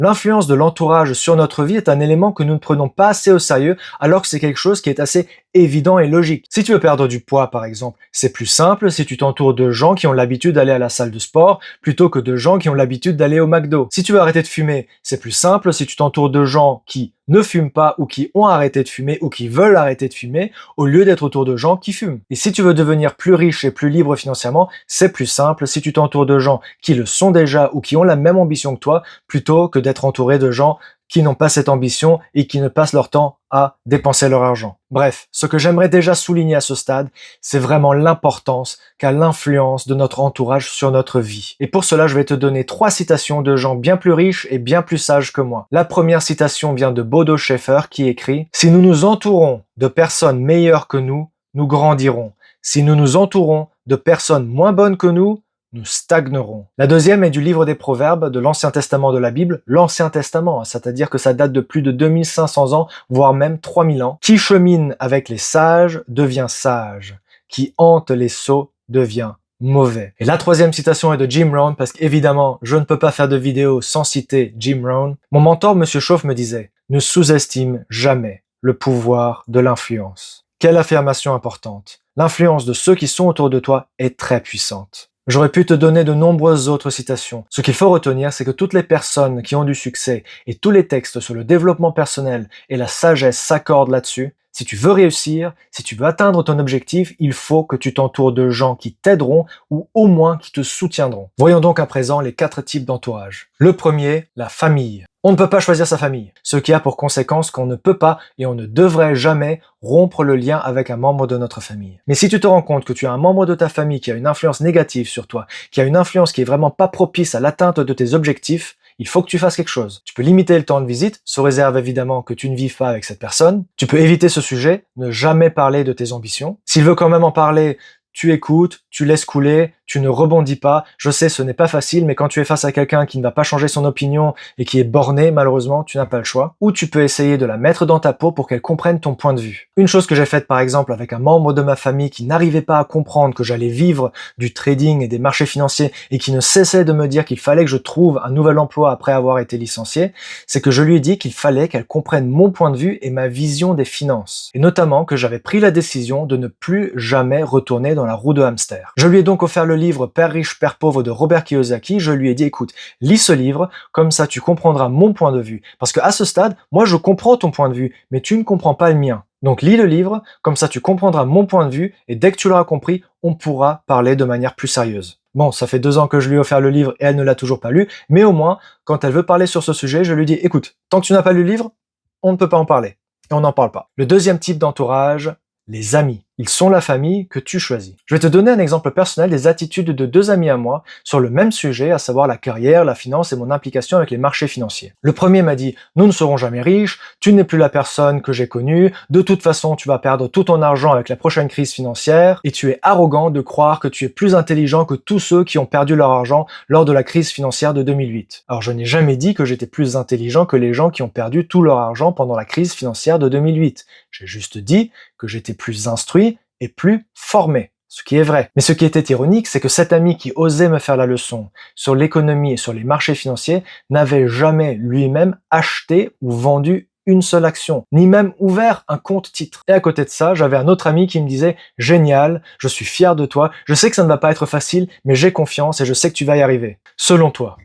L'influence de l'entourage sur notre vie est un élément que nous ne prenons pas assez au sérieux, alors que c'est quelque chose qui est assez évident et logique. Si tu veux perdre du poids, par exemple, c'est plus simple si tu t'entoures de gens qui ont l'habitude d'aller à la salle de sport plutôt que de gens qui ont l'habitude d'aller au McDo. Si tu veux arrêter de fumer, c'est plus simple si tu t'entoures de gens qui ne fument pas ou qui ont arrêté de fumer ou qui veulent arrêter de fumer au lieu d'être autour de gens qui fument. Et si tu veux devenir plus riche et plus libre financièrement, c'est plus simple si tu t'entoures de gens qui le sont déjà ou qui ont la même ambition que toi plutôt que d'être entouré de gens qui n'ont pas cette ambition et qui ne passent leur temps à dépenser leur argent. Bref, ce que j'aimerais déjà souligner à ce stade, c'est vraiment l'importance qu'a l'influence de notre entourage sur notre vie. Et pour cela, je vais te donner 3 citations de gens bien plus riches et bien plus sages que moi. La première citation vient de Bodo Schäfer qui écrit « Si nous nous entourons de personnes meilleures que nous grandirons. Si nous nous entourons de personnes moins bonnes que nous stagnerons. » La deuxième est du livre des Proverbes de l'Ancien Testament de la Bible, l'Ancien Testament, c'est-à-dire que ça date de plus de 2500 ans, voire même 3000 ans. Qui chemine avec les sages devient sage. Qui hante les sots devient mauvais. Et la troisième citation est de Jim Rohn, parce qu'évidemment, je ne peux pas faire de vidéo sans citer Jim Rohn. Mon mentor, Monsieur Chauffe, me disait « Ne sous-estime jamais le pouvoir de l'influence. » Quelle affirmation importante. L'influence de ceux qui sont autour de toi est très puissante. J'aurais pu te donner de nombreuses autres citations. Ce qu'il faut retenir, c'est que toutes les personnes qui ont du succès et tous les textes sur le développement personnel et la sagesse s'accordent là-dessus. Si tu veux réussir, si tu veux atteindre ton objectif, il faut que tu t'entoures de gens qui t'aideront ou au moins qui te soutiendront. Voyons donc à présent les 4 types d'entourage. Le premier, la famille. On ne peut pas choisir sa famille, ce qui a pour conséquence qu'on ne peut pas et on ne devrait jamais rompre le lien avec un membre de notre famille. Mais si tu te rends compte que tu as un membre de ta famille qui a une influence négative sur toi, qui a une influence qui est vraiment pas propice à l'atteinte de tes objectifs, il faut que tu fasses quelque chose. Tu peux limiter le temps de visite, sous réserve évidemment que tu ne vives pas avec cette personne. Tu peux éviter ce sujet, ne jamais parler de tes ambitions. S'il veut quand même en parler, tu écoutes, tu laisses couler, tu ne rebondis pas. Je sais, ce n'est pas facile, mais quand tu es face à quelqu'un qui ne va pas changer son opinion et qui est borné, malheureusement, tu n'as pas le choix. Ou tu peux essayer de la mettre dans ta peau pour qu'elle comprenne ton point de vue. Une chose que j'ai faite par exemple avec un membre de ma famille qui n'arrivait pas à comprendre que j'allais vivre du trading et des marchés financiers et qui ne cessait de me dire qu'il fallait que je trouve un nouvel emploi après avoir été licencié, c'est que je lui ai dit qu'il fallait qu'elle comprenne mon point de vue et ma vision des finances. Et notamment que j'avais pris la décision de ne plus jamais retourner dans la roue de hamster. Je lui ai donc offert le livre Père riche, Père pauvre de Robert Kiyosaki. Je lui ai dit, écoute, lis ce livre, comme ça tu comprendras mon point de vue. Parce qu'à ce stade, moi je comprends ton point de vue, mais tu ne comprends pas le mien. Donc lis le livre, comme ça tu comprendras mon point de vue, et dès que tu l'auras compris, on pourra parler de manière plus sérieuse. Bon, ça fait 2 ans que je lui ai offert le livre et elle ne l'a toujours pas lu, mais au moins, quand elle veut parler sur ce sujet, je lui dis, écoute, tant que tu n'as pas lu le livre, on ne peut pas en parler. Et on n'en parle pas. Le deuxième type d'entourage, les amis. Ils sont la famille que tu choisis. Je vais te donner un exemple personnel des attitudes de 2 amis à moi sur le même sujet, à savoir la carrière, la finance et mon implication avec les marchés financiers. Le premier m'a dit « Nous ne serons jamais riches, tu n'es plus la personne que j'ai connue, de toute façon tu vas perdre tout ton argent avec la prochaine crise financière et tu es arrogant de croire que tu es plus intelligent que tous ceux qui ont perdu leur argent lors de la crise financière de 2008. » Alors je n'ai jamais dit que j'étais plus intelligent que les gens qui ont perdu tout leur argent pendant la crise financière de 2008. J'ai juste dit que j'étais plus instruit et plus formé, ce qui est vrai. Mais ce qui était ironique, c'est que cet ami qui osait me faire la leçon sur l'économie et sur les marchés financiers n'avait jamais lui-même acheté ou vendu une seule action, ni même ouvert un compte titre. Et à côté de ça, j'avais un autre ami qui me disait « Génial, je suis fier de toi, je sais que ça ne va pas être facile, mais j'ai confiance et je sais que tu vas y arriver. » Selon toi,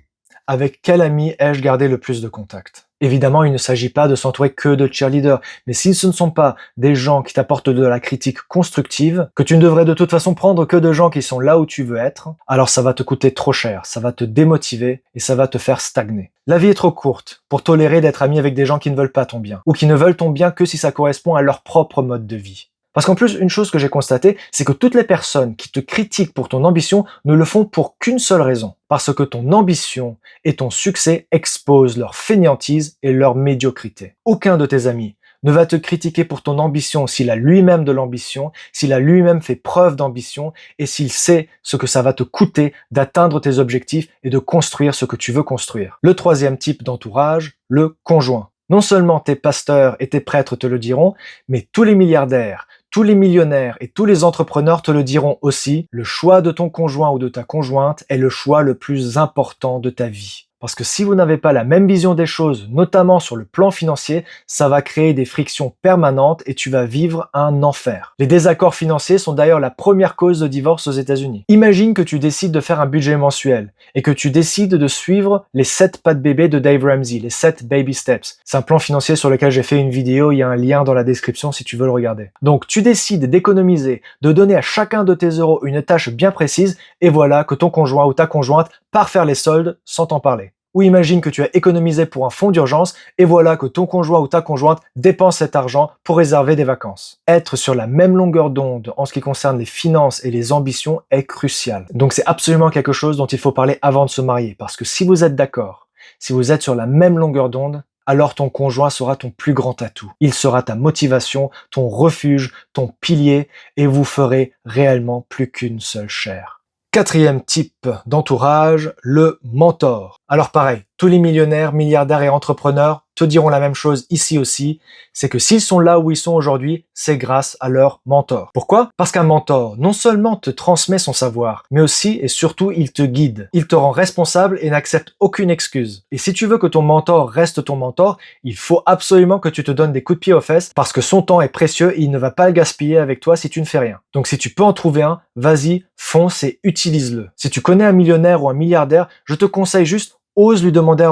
avec quel ami ai-je gardé le plus de contact ? Évidemment, il ne s'agit pas de s'entourer que de cheerleaders, mais si ce ne sont pas des gens qui t'apportent de la critique constructive, que tu ne devrais de toute façon prendre que de gens qui sont là où tu veux être, alors ça va te coûter trop cher, ça va te démotiver et ça va te faire stagner. La vie est trop courte pour tolérer d'être ami avec des gens qui ne veulent pas ton bien, ou qui ne veulent ton bien que si ça correspond à leur propre mode de vie. Parce qu'en plus, une chose que j'ai constatée, c'est que toutes les personnes qui te critiquent pour ton ambition ne le font pour qu'une seule raison. Parce que ton ambition et ton succès exposent leur fainéantise et leur médiocrité. Aucun de tes amis ne va te critiquer pour ton ambition s'il a lui-même de l'ambition, s'il a lui-même fait preuve d'ambition et s'il sait ce que ça va te coûter d'atteindre tes objectifs et de construire ce que tu veux construire. Le troisième type d'entourage, le conjoint. Non seulement tes pasteurs et tes prêtres te le diront, mais tous les milliardaires, tous les millionnaires et tous les entrepreneurs te le diront aussi, le choix de ton conjoint ou de ta conjointe est le choix le plus important de ta vie. Parce que si vous n'avez pas la même vision des choses, notamment sur le plan financier, ça va créer des frictions permanentes et tu vas vivre un enfer. Les désaccords financiers sont d'ailleurs la première cause de divorce aux États-Unis. Imagine que tu décides de faire un budget mensuel et que tu décides de suivre les 7 pas de bébé de Dave Ramsey, les 7 baby steps. C'est un plan financier sur lequel j'ai fait une vidéo, il y a un lien dans la description si tu veux le regarder. Donc tu décides d'économiser, de donner à chacun de tes euros une tâche bien précise et voilà que ton conjoint ou ta conjointe part faire les soldes sans t'en parler. Ou imagine que tu as économisé pour un fonds d'urgence et voilà que ton conjoint ou ta conjointe dépense cet argent pour réserver des vacances. Être sur la même longueur d'onde en ce qui concerne les finances et les ambitions est crucial. Donc c'est absolument quelque chose dont il faut parler avant de se marier parce que si vous êtes d'accord, si vous êtes sur la même longueur d'onde, alors ton conjoint sera ton plus grand atout. Il sera ta motivation, ton refuge, ton pilier et vous ferez réellement plus qu'une seule chair. Quatrième type d'entourage, le mentor. Alors pareil, tous les millionnaires, milliardaires et entrepreneurs te diront la même chose ici aussi, c'est que s'ils sont là où ils sont aujourd'hui, c'est grâce à leur mentor. Pourquoi? Parce qu'un mentor, non seulement te transmet son savoir, mais aussi et surtout, il te guide. Il te rend responsable et n'accepte aucune excuse. Et si tu veux que ton mentor reste ton mentor, il faut absolument que tu te donnes des coups de pied aux fesses parce que son temps est précieux et il ne va pas le gaspiller avec toi si tu ne fais rien. Donc si tu peux en trouver un, vas-y, fonce et utilise-le. Si tu connais un millionnaire ou un milliardaire, je te conseille juste ose lui demander un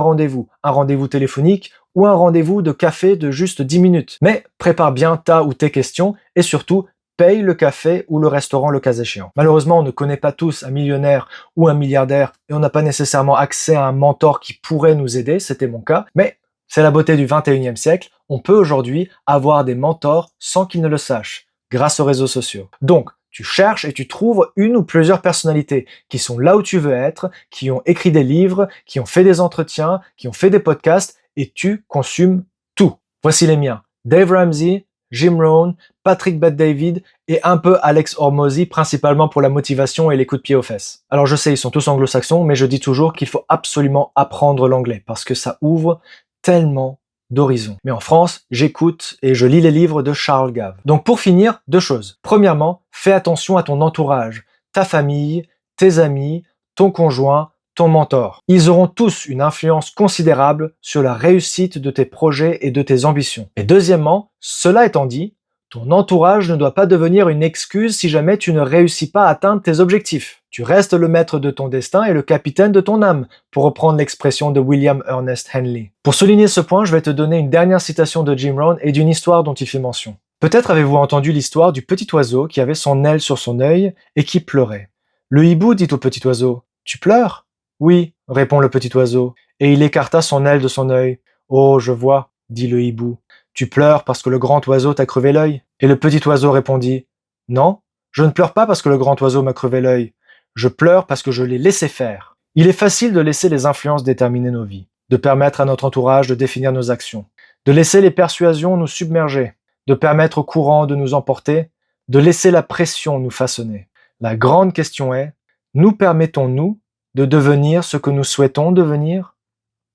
rendez-vous téléphonique ou un rendez-vous de café de juste 10 minutes. Mais prépare bien ta ou tes questions et surtout, paye le café ou le restaurant le cas échéant. Malheureusement, on ne connaît pas tous un millionnaire ou un milliardaire et on n'a pas nécessairement accès à un mentor qui pourrait nous aider, c'était mon cas, mais c'est la beauté du 21e siècle, on peut aujourd'hui avoir des mentors sans qu'ils ne le sachent, grâce aux réseaux sociaux. Donc, tu cherches et tu trouves une ou plusieurs personnalités qui sont là où tu veux être, qui ont écrit des livres, qui ont fait des entretiens, qui ont fait des podcasts, et tu consumes tout. Voici les miens. Dave Ramsey, Jim Rohn, Patrick Bet-David et un peu Alex Hormozy, principalement pour la motivation et les coups de pied aux fesses. Alors je sais, ils sont tous anglo-saxons, mais je dis toujours qu'il faut absolument apprendre l'anglais, parce que ça ouvre tellement d'horizons. Mais en France, j'écoute et je lis les livres de Charles Gave. Donc pour finir, 2 choses. Premièrement, fais attention à ton entourage, ta famille, tes amis, ton conjoint, ton mentor. Ils auront tous une influence considérable sur la réussite de tes projets et de tes ambitions. Et deuxièmement, cela étant dit, ton entourage ne doit pas devenir une excuse si jamais tu ne réussis pas à atteindre tes objectifs. Tu restes le maître de ton destin et le capitaine de ton âme, pour reprendre l'expression de William Ernest Henley. Pour souligner ce point, je vais te donner une dernière citation de Jim Rohn et d'une histoire dont il fait mention. Peut-être avez-vous entendu l'histoire du petit oiseau qui avait son aile sur son œil et qui pleurait. Le hibou dit au petit oiseau « Tu pleures ?»« Oui, répond le petit oiseau, et il écarta son aile de son œil. « Oh, je vois, dit le hibou. Tu pleures parce que le grand oiseau t'a crevé l'œil ?» Et le petit oiseau répondit « Non, je ne pleure pas parce que le grand oiseau m'a crevé l'œil. Je pleure parce que je l'ai laissé faire. » Il est facile de laisser les influences déterminer nos vies, de permettre à notre entourage de définir nos actions, de laisser les persuasions nous submerger, de permettre au courant de nous emporter, de laisser la pression nous façonner. La grande question est, nous permettons-nous de devenir ce que nous souhaitons devenir?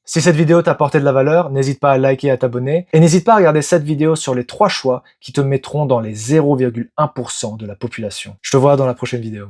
Si cette vidéo t'a apporté de la valeur, n'hésite pas à liker et à t'abonner, et n'hésite pas à regarder cette vidéo sur les 3 choix qui te mettront dans les 0,1% de la population. Je te vois dans la prochaine vidéo.